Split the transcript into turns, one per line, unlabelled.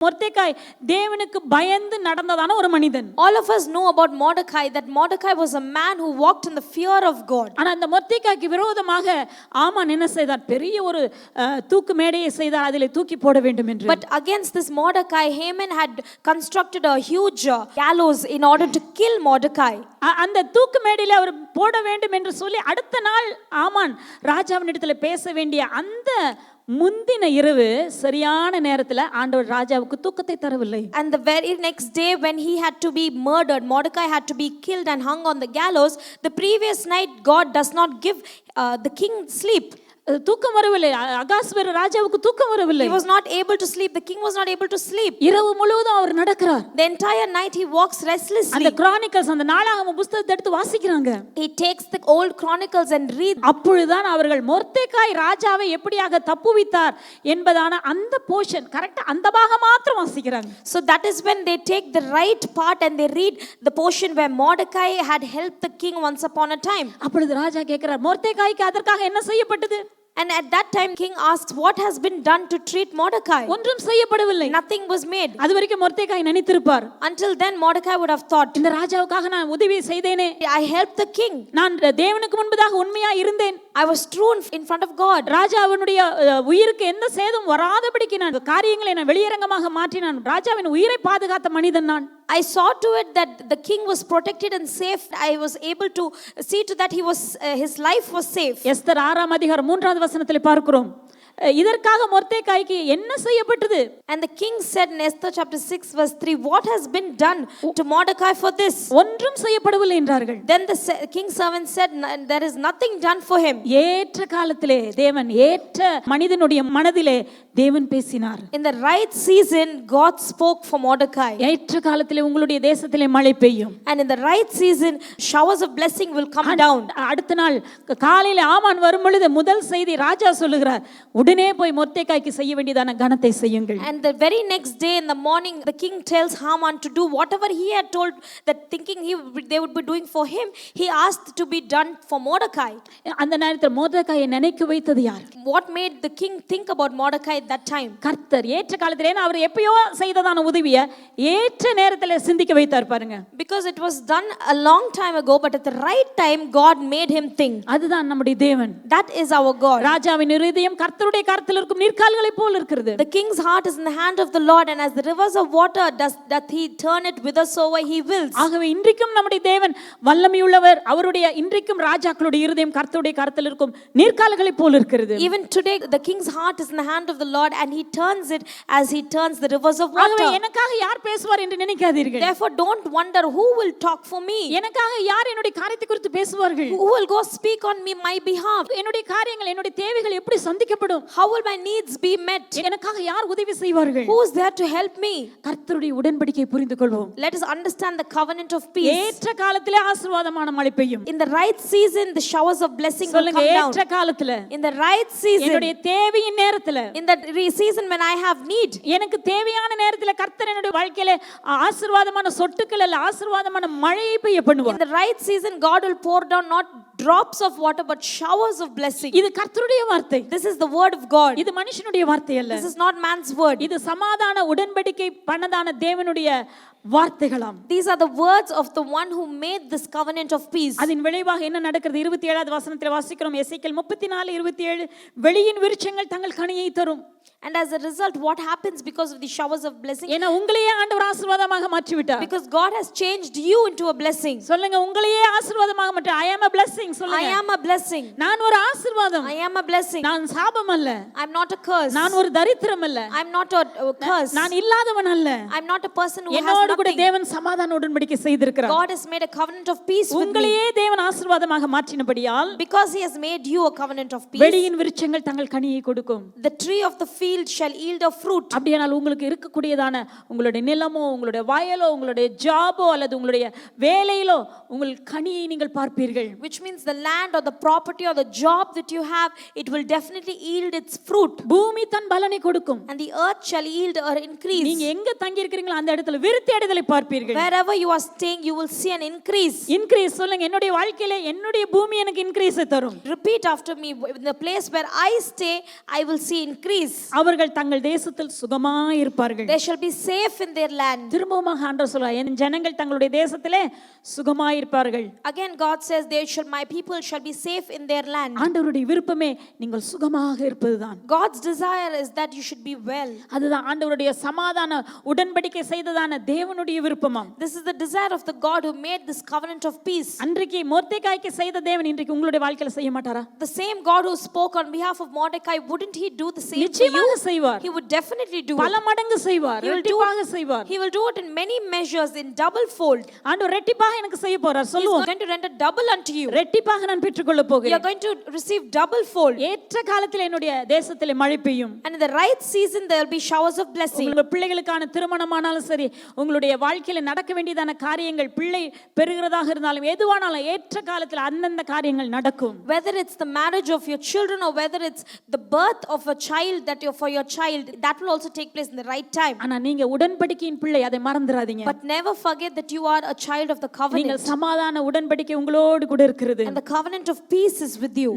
மொர்தெகாய் தேவனுக்கு பயந்து நடந்ததான ஒரு மனிதன்.
All of us know about Mordecai, that Mordecai was a man who walked in the fear of God.
ஆனா அந்த மொர்தெகாய்க்கு விரோதமாக ஆமான் என்ன செய்தார்? பெரிய ஒரு தூக்கு மேடையை செய்தார், அதிலே தூக்கி போட வேண்டும் என்று.
But against this Mordecai, Haman had constructed a huge gallows in order to kill Mordecai.
அந்த தூக்கு மேடையில அவர் போட வேண்டும் என்று சொல்லி அடுத்த நாள் ஆமான் ராஜாவினிடத்தில் பேச வேண்டிய அந்த முந்தின இரவு சரியான நேரத்துல ஆண்டவர் ராஜாவுக்கு தூக்கத்தை தரவில்லை.
And the very next day when he had to be murdered, Mordecai had to be killed and hung on the gallows. The previous night God does not give the king sleep.
தூக்கம் வரவில்லை. அகாஸ்வேரு ராஜாவுக்கு தூக்கம் வரவில்லை.
He was not able to sleep. The king was not able to sleep.
இரவு முழுவதும் அவர் நடக்கிறார்.
The entire night he walks restlessly.
அந்த Chronicles அந்த நாளாகம புத்தகத்தை எடுத்து வாசிக்கிறாங்க.
He takes the old chronicles and reads.
அப்பொழுதுதான் அவர்கள் மொர்தெகாய் ராஜாவை எப்படியாக தப்புவித்தார் என்பதான அந்த போர்ஷன் கரெக்ட்டா அந்த பாகம் மாத்திரம் வாசிக்கிறாங்க.
So that is when they take the right part and they read the portion where Mordecai had helped the king once upon a time.
அப்பொழுது ராஜா கேக்குறார், மொர்தெகாய்க்கு அதற்காக என்ன செய்யப்பட்டது?
And at that time king asks, what has been done to treat Mordecai?
ஒன்றும் செய்யப்படவில்லை.
Nothing was made.
அதுவரைக்கும் மொர்தெகாய் நினைத்திருப்பார்,
Until then Mordecai would have thought,
இந்த ராஜாவுக்காக நான் உதவி செய்தேனே,
I helped the king.
நான் தேவனுக்கு முன்பதாக உண்மையா இருந்தேன்,
I was true in front of God.
ராஜாவினுடைய உயிருக்கு எந்த சேதம் வராதபடிக்கு நான் காரியங்களை நான் வெளியரங்கமாக மாற்றினான், ராஜாவின் உயிரை பாதுகாத்த மனிதன் நான்.
I saw to it that the king was protected and safe. I was able to see to that his life was safe.
Esther 6ஆம் அதிகாரம் 3வது வசனத்தில் பார்க்கிறோம், இதற்காக மொர்தெகாய்க்கு என்ன செய்யப்பட்டது?
And the king said in Esther chapter 6 verse 3, what has been done to Mordecai for this?
ஒன்றும் செய்யப்படவில்லை என்றார்கள்.
Then the king's servant said, there is nothing done for him.
ஏற்ற காலத்திலே தேவன் ஏற்ற மனிதனுடைய மனதிலே தேவன் பேசினார்.
In the right season God spoke for Mordecai.
ஏற்ற காலத்திலே உங்களுடைய தேசத்திலே மழை பெய்யும்.
And in the right season showers of blessing will come down.
அடுத்த நாள் காலையில ஆமான் வரும் பொழுது முதல் செய்தி ராஜா சொல்லுகிறார், உடனே போய் மொர்தெகாய்க்கு செய்ய வேண்டியதான கனத்தை செய்யுங்கள்.
And the very next day in the morning the king tells Haman to do whatever he had told, that thinking they would be doing for him, he asked to be done for Mordecai.
அந்த நேரத்தில் மொர்தெகாயை நினைக்க வைத்தது யார்?
What made the king think about Mordecai at that time?
கர்த்தர் ஏற்ற காலத்திலே அவர் எப்பயோ செய்ததான உதவியை ஏற்ற நேரத்தில் சிந்திக்க வைத்தார் பாருங்க.
Because it was done a long time ago, but at the right time God made him think.
அதுதான் நம்முடைய தேவன்.
That is our God.
ராஜாவின் இருதயம் கர்த்தருடைய கரத்தில் இருக்கும் நீர்க்கால்களை போல் இருக்கிறது.
The king's heart is in the hand of the Lord, and as the rivers of water doth he turn it whithersoever he wills.
ஆகவே இன்றைக்கும் நம்முடைய தேவன் வல்லமையுள்ளவர். அவருடைய இன்றைக்கும் ராஜாக்களுடைய இருதயம் கர்த்தருடைய கரத்தில் இருக்கும் நீர்க்கால்களை போல் இருக்கிறது.
Even today the king's heart is in the hand of the Lord, and he turns it as he turns the rivers of water.
ஆகவே எனக்காக யார் பேசுவார் என்று நினைக்காதீர்கள்.
Therefore don't wonder who will talk for me.
எனக்காக யார் என்னுடைய காரியத்தை குறித்து பேசுவார்கள்?
Who will go speak on my behalf?
என்னுடைய காரியங்கள் என்னுடைய தேவைகள் எப்படி சந்திக்கப்படும்?
How will my needs be met?
எனக்காக யார் உதவி செய்வார்கள்?
Who is there to help me?
கர்த்தருடைய உடன்படிக்கையை புரிந்து கொள்வோம்.
Let us understand the covenant of peace.
ஏற்ற காலத்திலே ஆசீர்வாதமான மழை பெய்யும்.
In the right season the showers of blessing will
சொல்லுங்க,
come down.
ஏற்ற காலத்திலே,
In the right season,
என்னுடைய தேவையின் நேரத்திலே,
in the season when I have need,
எனக்கு தேவையான நேரத்திலே கர்த்தர் என்னுடைய வாழ்க்கையிலே ஆசீர்வாதமான சொட்டுக்கள் அல்ல, ஆசீர்வாதமான மழையை பெய்ய பண்ணுவார்.
in the right season God will pour down not drops of water but showers of blessing.
இது கர்த்தருடைய வார்த்தை.
This is the word of God.
இது மனுஷனுடைய வார்த்தை அல்ல.
This is not man's word.
இது சமாதான உடன்படிக்கை பண்ணதான தேவனுடைய வார்த்தைகளாம்.
These are the words of the one who made this covenant of peace.
அதன் விளைவாக என்ன நடக்கிறது? 27வது வசனத்தில் வாசிக்கிறோம், எசேக்கியேல் 34:27, வெளியின் விருட்சங்கள் தங்கள் கனியை தரும்.
And as a result, what happens because of the showers of blessing?
ஏன்னா உங்களையே ஆண்டவர் ஆசீர்வாதமாக மாற்றி விட்டார்.
Because God has changed you into a blessing.
சொல்லுங்க, உங்களையே ஆசீர்வாதமாக மாற்றி. I am a blessing. சொல்லுங்க,
I am a blessing.
நான் ஒரு ஆசீர்வாதம்.
I am a blessing.
நான் சாபம் அல்ல.
I'm not a curse.
நான் ஒரு தரித்திரம் அல்ல.
I'm not a curse.
நான் இல்லாதவன் அல்ல.
I'm not a person who has
என்னோடு கூட
nothing.
தேவன் சமாதான உடன்படிக்கை செய்திருக்கிறார்.
God has made a covenant of peace with me.
உங்களையே தேவன் ஆசீர்வாதமாக மாற்றினபடியால்,
Because he has made you a covenant of peace,
வெளியின் விருட்சங்கள் தங்கள் கனியை கொடுக்கும்.
the tree of the field shall yield a fruit.
அப்படியானால் உங்களுக்கு இருக்கக்கூடியதான உங்களுடைய நிலமோ, உங்களுடைய வயலோ, உங்களுடைய ஜாபோ அல்லது உங்களுடைய வேலையிலோ உங்கள் கனியை நீங்கள் பார்ப்பீர்கள்.
Which means the land or the property or the job that you have, it will definitely yield its fruit.
பூமி தன் பலனை கொடுக்கும்.
And the earth shall yield or increase.
நீங்க எங்க தங்கி இருக்கீங்களோ அந்த இடத்துல விருத்தி நிலையடைதலை பார்ப்பீர்கள்.
Wherever you are staying, you will see an increase.
Increase சொல்லுங்க. என்னுடைய வாழ்க்கையில என்னுடைய பூமி எனக்கு இன்கிரீஸ் தரும்.
Repeat after me. In the place where I stay, I will see increase.
அவர்கள் தங்கள் தேசத்தில் சுகமாய் இருப்பார்கள்.
They shall be safe in their land.
திரும்பவும் ஆண்டவர் சொல்றார், என் ஜனங்கள் தங்களுடைய தேசத்திலே சுகமாய் இருப்பார்கள்.
Again God says, my people shall be safe in their land.
ஆண்டவருடைய விருப்பமே நீங்கள் சுகமாக இருப்பதுதான்.
God's desire is that you should be well.
அதுதான் ஆண்டவருடைய சமாதான உடன்படிக்கை செய்ததான தேவனுடைய விருப்பமாம்.
This is the desire of the God who made this covenant of peace.
அன்றைக்கு மொர்தெகாய்க்கு செய்த தேவன் இன்றைக்கு உங்களுடைய வாழ்க்கையில செய்ய மாட்டாரா?
The same God who spoke on behalf of Mordecai, wouldn't he do the same for you?
நிச்சயமாக செய்வார்.
He would definitely do
பல
it.
மடங்கு செய்வார். ரெட்டிப்பாக செய்வார்.
He will do it in many measures, in double fold.
ஆண்டவர் ரெட்டிப்பாக எனக்கு செய்ய போறார்.
He is
சொல்லுவோம்.
going to render double unto you.
ரெட்டிப்பாக நான் பெற்றுக்கொள்ள
You are
போகிறேன்.
going to receive double fold.
ஏற்ற காலத்தில் என்னுடைய தேசத்திலே மழை பெய்யும்.
And in the right season there will be showers of blessing.
உங்களுடைய பிள்ளைகளுக்கான திருமணமானாலும் சரி, உங்களுடைய வாழ்க்கையில நடக்க வேண்டியதான காரியங்கள், பிள்ளை பெறுகிறதாக இருந்தாலும் எதுவானாலும் ஏற்ற காலத்தில் அந்தந்த காரியங்கள் நடக்கும்.
Whether it's the marriage of your children or whether it's the birth of a child for your child, that will also take place in the right time.
ஆனா நீங்க உடன்படிக்கையின் பிள்ளை, அதை மறந்துடாதீங்க.
But never forget that you are a child of the covenant.
நீங்கள் சமாதான உடன்படிக்கை உங்களோடு கூட இருக்கிறது.
And the covenant of peace is with you.